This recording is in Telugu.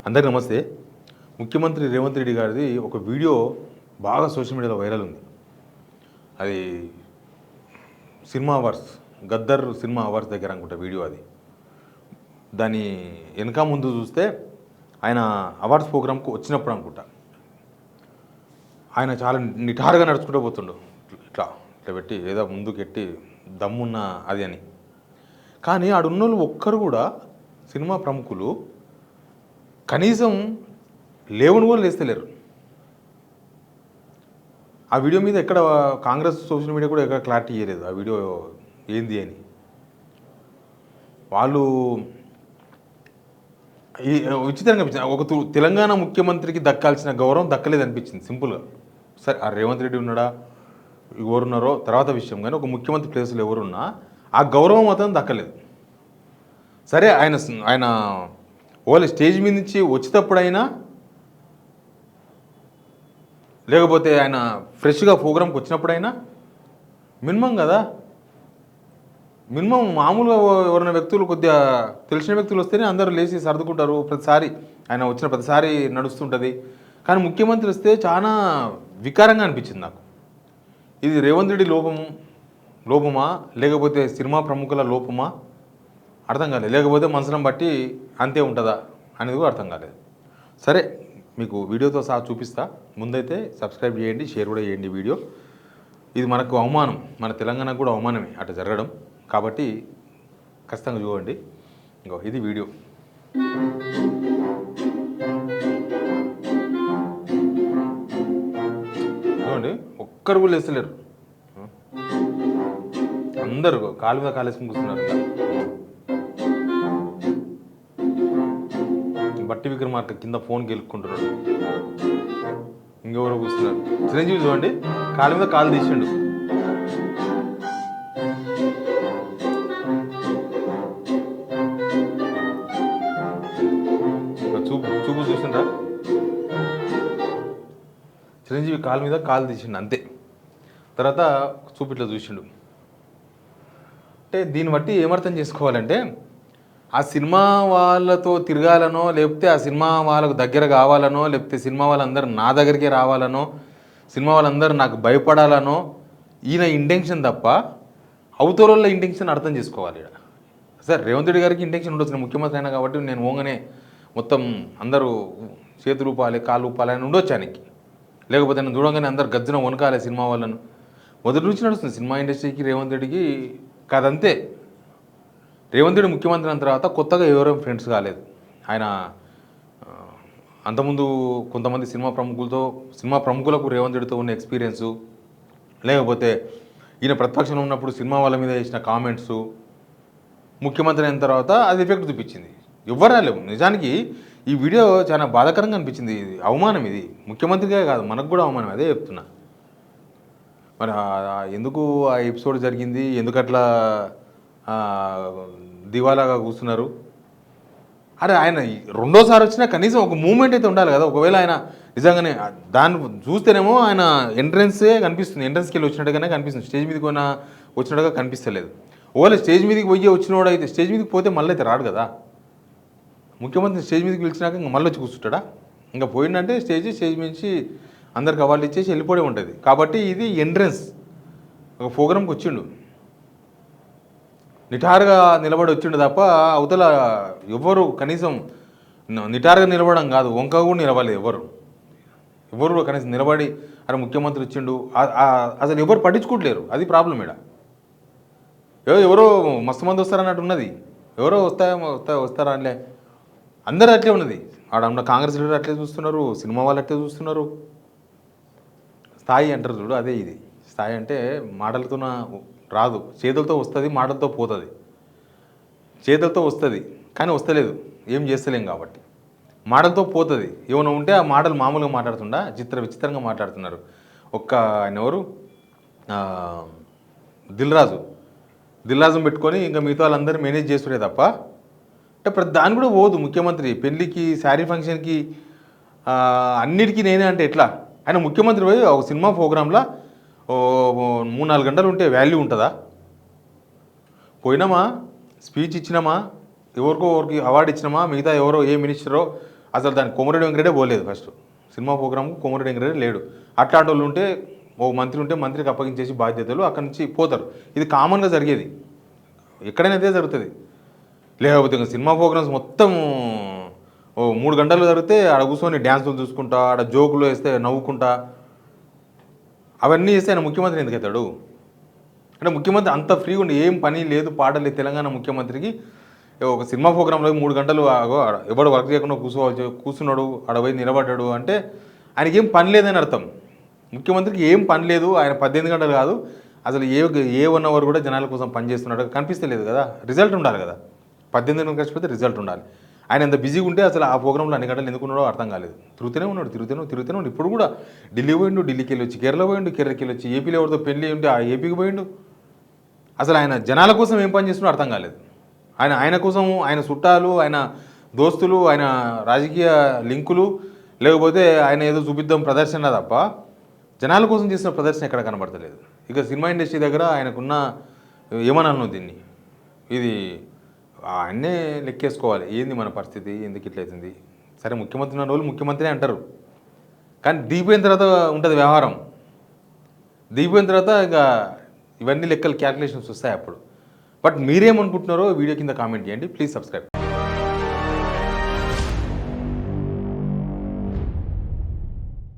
అందరికీ నమస్తే. ముఖ్యమంత్రి రేవంత్ రెడ్డి గారిది ఒక వీడియో బాగా సోషల్ మీడియాలో వైరల్ ఉంది. అది cinema awards, Gaddar cinema awards దగ్గర అనుకుంటా వీడియో అది. దాని వెనక ముందు చూస్తే ఆయన అవార్డ్స్ ప్రోగ్రామ్కి వచ్చినప్పుడు అనుకుంటా ఆయన చాలా నిటారుగా నడుచుకుంటూ పోతుండు, ఇట్లా ఇట్లా పెట్టి ఏదో ముందుకెట్టి దమ్మున్న అది అని. కానీ ఆడున్న వాళ్ళు ఒక్కరు కూడా సినిమా ప్రముఖులు కనీసం లేవని కూడా లేస్తలేరు. ఆ వీడియో మీద ఎక్కడ కాంగ్రెస్ సోషల్ మీడియా కూడా ఎక్కడ క్లారిటీ ఇవ్వలేదు ఆ వీడియో ఏంది అని. వాళ్ళు విచిత్రంగా అనిపించింది. ఒక తెలంగాణ ముఖ్యమంత్రికి దక్కాల్సిన గౌరవం దక్కలేదు అనిపించింది సింపుల్గా. సరే ఆ రేవంత్ రెడ్డి ఉన్నాడా, ఎవరున్నారో తర్వాత విషయం, కానీ ఒక ముఖ్యమంత్రి ప్లేస్లో ఎవరున్నా ఆ గౌరవం మాత్రం దక్కలేదు. సరే ఆయన ఓన్లీ స్టేజ్ మీద నుంచి వచ్చేటప్పుడైనా, లేకపోతే ఆయన ఫ్రెష్గా ప్రోగ్రామ్కి వచ్చినప్పుడైనా మినిమం కదా, మినిమం మామూలుగా ఎవరైనా వ్యక్తులు కొద్దిగా తెలిసిన వ్యక్తులు వస్తేనే అందరూ లేచి సర్దుకుంటారు. ప్రతిసారి ఆయన వచ్చిన ప్రతిసారి నడుస్తుంటుంది. కానీ ముఖ్యమంత్రి వస్తే చాలా వికారంగా అనిపించింది నాకు. ఇది రేవంత్ రెడ్డి లోపమా లేకపోతే సినిమా ప్రముఖుల లోపమా అర్థం కాలేదు, లేకపోతే మనసులను బట్టి అంతే ఉంటుందా అనేది కూడా అర్థం కాలేదు. సరే, మీకు వీడియోతో సహా చూపిస్తా. ముందైతే సబ్స్క్రైబ్ చేయండి, షేర్ కూడా చేయండి వీడియో. ఇది మనకు అవమానం, మన తెలంగాణకు కూడా అవమానమే అట్లా జరగడం. కాబట్టి ఖచ్చితంగా చూడండి. ఇంకో ఇది వీడియో. చూడండి, ఒక్కరు కూడా లేస్తలేరు. అందరూ కాలు మీద కాలేసుకుని కూర్చున్నారు. బట్టి విక్రమార్క కింద ఫోన్ గెలుక్కుంటున్నాడు. ఇంకెవరో కూర్చున్నారు. చిరంజీవి చూడండి, కాలు మీద కాలు తీసిండు. చూపు చూసిండ్రా, చిరంజీవి కాలు మీద కాలు తీసిండు అంతే. తర్వాత చూపు ఇట్లా చూసిండు. అంటే దీన్ని బట్టి ఏమర్థం చేసుకోవాలంటే, ఆ సినిమా వాళ్ళతో తిరగాలనో, లేకపోతే ఆ సినిమా వాళ్ళకు దగ్గర కావాలనో, లేకపోతే సినిమా వాళ్ళందరూ నా దగ్గరికి రావాలనో, సినిమా వాళ్ళందరూ నాకు భయపడాలనో ఈయన ఇంటెన్షన్ తప్ప అవతల ఇంటెన్షన్ అర్థం చేసుకోవాలి. సార్ రేవంత్ రెడ్డి గారికి ఇంటెన్షన్ ఉండొచ్చు, ముఖ్యమంత్రి అయినా కాబట్టి నేను ఓంగనే మొత్తం అందరూ చేతులు ఊపాలి, కాళ్ళు ఊపాలి అని ఉండొచ్చు ఆయనకి. లేకపోతే నేను చూడంగానే అందరు గజ్జన వనకాలి సినిమా వాళ్ళను. మొదటి నుంచి నడుస్తుంది సినిమా ఇండస్ట్రీకి రేవంత్ రెడ్డికి కాదంతే. రేవంత్ రెడ్డి ముఖ్యమంత్రి అయిన తర్వాత కొత్తగా ఎవరో ఫ్రెండ్స్ కాలేదు. ఆయన అంతకుముందు కొంతమంది సినిమా ప్రముఖులకు రేవంత్ రెడ్డితో ఉన్న ఎక్స్పీరియన్సు, లేకపోతే ఈయన ప్రతిపక్షంలో ఉన్నప్పుడు సినిమా వాళ్ళ మీద చేసిన కామెంట్సు, ముఖ్యమంత్రి అయిన తర్వాత అది ఎఫెక్ట్ చూపించింది. ఎవ్వరు రాలేవు. నిజానికి ఈ వీడియో చాలా బాధాకరంగా అనిపించింది. ఇది అవమానం, ఇది ముఖ్యమంత్రిగా కాదు మనకు కూడా అవమానం. అదే చెప్తున్నా. మరి ఎందుకు ఆ ఎపిసోడ్ జరిగింది, ఎందుకు అట్లా దివాలాగా కూర్చున్నారు? అరే ఆయన రెండోసారి వచ్చినా కనీసం ఒక మూమెంట్ అయితే ఉండాలి కదా. ఒకవేళ ఆయన నిజంగానే దాన్ని చూస్తేనేమో ఆయన ఎంట్రన్సే కనిపిస్తుంది, ఎంట్రన్స్కి వెళ్ళి వచ్చినట్టుగానే కనిపిస్తుంది, స్టేజ్ మీదకి వచ్చినట్టుగా కనిపిస్తలేదు. ఓన్లీ స్టేజ్ మీదకి పోయి వచ్చినవాడు అయితే, స్టేజ్ మీదకి పోతే మళ్ళీ అయితే రాడు కదా. ముఖ్యమంత్రి స్టేజ్ మీదకి పిలిచినాక ఇంకా మళ్ళీ వచ్చి కూర్చుంటాడా? ఇంకా పోయిందంటే స్టేజ్ నుంచి అందరికి అవార్డు ఇచ్చేసి వెళ్ళిపోవడం ఉంటుంది. కాబట్టి ఇది ఎంట్రన్స్. ఒక ప్రోగ్రామ్కి వచ్చిండు, నిటారుగా నిలబడి వచ్చిండు తప్ప అవతల ఎవరు కనీసం నిటారుగా నిలబడడం కాదు, వంక కూడా నిలబడలేదు ఎవరు కనీసం నిలబడి అరే ముఖ్యమంత్రి వచ్చిండు అసలు ఎవరు పట్టించుకోవట్లేరు. అది ప్రాబ్లం ఇక్కడ. ఎవరో మస్తు మంది వస్తారన్నట్టు ఉన్నది. ఎవరో వస్తారా అనిలే, అందరూ అట్లే ఉన్నది. ఆడ ఉన్న కాంగ్రెస్ లీడర్ అట్లే చూస్తున్నారు, సినిమా వాళ్ళు అట్లే చూస్తున్నారు. స్థాయి అంటారు చూడు, అదే ఇది. స్థాయి అంటే మాటలతో రాదు, చేతులతో వస్తుంది, మాటలతో పోతుంది. చేతులతో వస్తుంది కానీ వస్తలేదు, ఏం చేస్తలేం కాబట్టి. మాటలతో పోతుంది. ఏమైనా ఉంటే ఆ మాటలు మామూలుగా మాట్లాడుతుండా, విచిత్రంగా మాట్లాడుతున్నారు. ఆయన ఎవరు, దిల్రాజుని పెట్టుకొని ఇంకా మిగతా వాళ్ళందరూ మేనేజ్ చేస్తుండే తప్ప అంటే ప్రతి దాన్ని కూడా పోదు. ముఖ్యమంత్రి పెళ్ళికి, శారీ ఫంక్షన్కి, అన్నిటికీ నేనే అంటే ఎట్లా? ఆయన ముఖ్యమంత్రి పోయి ఒక సినిమా ప్రోగ్రాంలో 3-4 గంటలు ఉంటే వాల్యూ ఉంటుందా? పోయినామా, స్పీచ్ ఇచ్చినామా, ఎవరికి అవార్డు ఇచ్చినామా, మిగతా ఎవరో ఏ మినిస్టరో అసలు దానికి కోమరెడ్డి వెంకరెడ్డే పోలేదు ఫస్ట్ సినిమా ప్రోగ్రామ్కు కోమరెడ్డి వెంకరెడ్డి లేడు. అట్లాంటి వాళ్ళు ఉంటే ఓ మంత్రి ఉంటే మంత్రికి అప్పగించేసి బాధ్యతలు అక్కడి నుంచి పోతారు. ఇది కామన్గా జరిగేది, ఎక్కడైనా అదే జరుగుతుంది. లేకపోతే ఇంకా సినిమా ప్రోగ్రామ్స్ మొత్తం ఓ 3 గంటలు జరిగితే ఆడ కూర్చొని డ్యాన్సులు చూసుకుంటా, ఆడ జోకులు వేస్తే నవ్వుకుంటా, అవన్నీ చేస్తే ఆయన ముఖ్యమంత్రి ఎందుకు అవుతాడు? అంటే ముఖ్యమంత్రి అంత ఫ్రీగా ఉండి ఏం పని లేదు పాట లేదు తెలంగాణ ముఖ్యమంత్రికి ఒక సినిమా ప్రోగ్రాంలో 3 గంటలు ఎవడు వర్క్ చేయకుండా కూర్చున్నాడు, ఆడ పోయి నిలబడ్డాడు అంటే ఆయనకి ఏం పని లేదని అర్థం. ముఖ్యమంత్రికి ఏం పని లేదు, ఆయన 18 గంటలు కాదు అసలు ఏ 1 అవర్ కూడా జనాల కోసం పనిచేస్తున్నాడు కనిపిస్తలేదు కదా. రిజల్ట్ ఉండాలి కదా, 18 గంటలు కలిసిపోతే రిజల్ట్ ఉండాలి. ఆయన ఎంత బిజీగా ఉంటే అసలు ఆ ప్రోగ్రాంలో అన్ని గంటలు ఎందుకు ఉన్నాడో అర్థం కాలేదు. తిరుగుతూనే ఉన్నాడు. ఇప్పుడు కూడా ఢిల్లీ పోయిండు, ఢిల్లీకి వెళ్ళి వచ్చి కేరళ పోయిండు, కేరళకి వెళ్ళి వచ్చి ఏపీలో ఎవరితో పెళ్లి ఉంటే ఆ ఏపీకి పోయిండు. అసలు ఆయన జనాల కోసం ఏం పని చేస్తున్నాడో అర్థం కాలేదు. ఆయన కోసం ఆయన చుట్టాలు, ఆయన దోస్తులు, ఆయన రాజకీయ లింకులు, లేకపోతే ఆయన ఏదో చూపిద్దాం ప్రదర్శన తప్ప జనాల కోసం చేసిన ప్రదర్శన ఎక్కడ కనబడతలేదు. ఇక సినిమా ఇండస్ట్రీ దగ్గర ఆయనకున్న ఏమన్నాను దీన్ని, ఇది ఆయన్నే లెక్కేసుకోవాలి. ఏంది మన పరిస్థితి, ఎందుకు ఇట్లయితుంది? సరే ముఖ్యమంత్రి ఉన్న రోజులు ముఖ్యమంత్రి అంటారు, కానీ దిగిపోయిన తర్వాత ఉంటుంది వ్యవహారం. దిగిపోయిన తర్వాత ఇక ఇవన్నీ లెక్కలు క్యాల్కులేషన్స్ వస్తాయి అప్పుడు. బట్ మీరేమనుకుంటున్నారో వీడియో కింద కామెంట్ చేయండి. Please subscribe.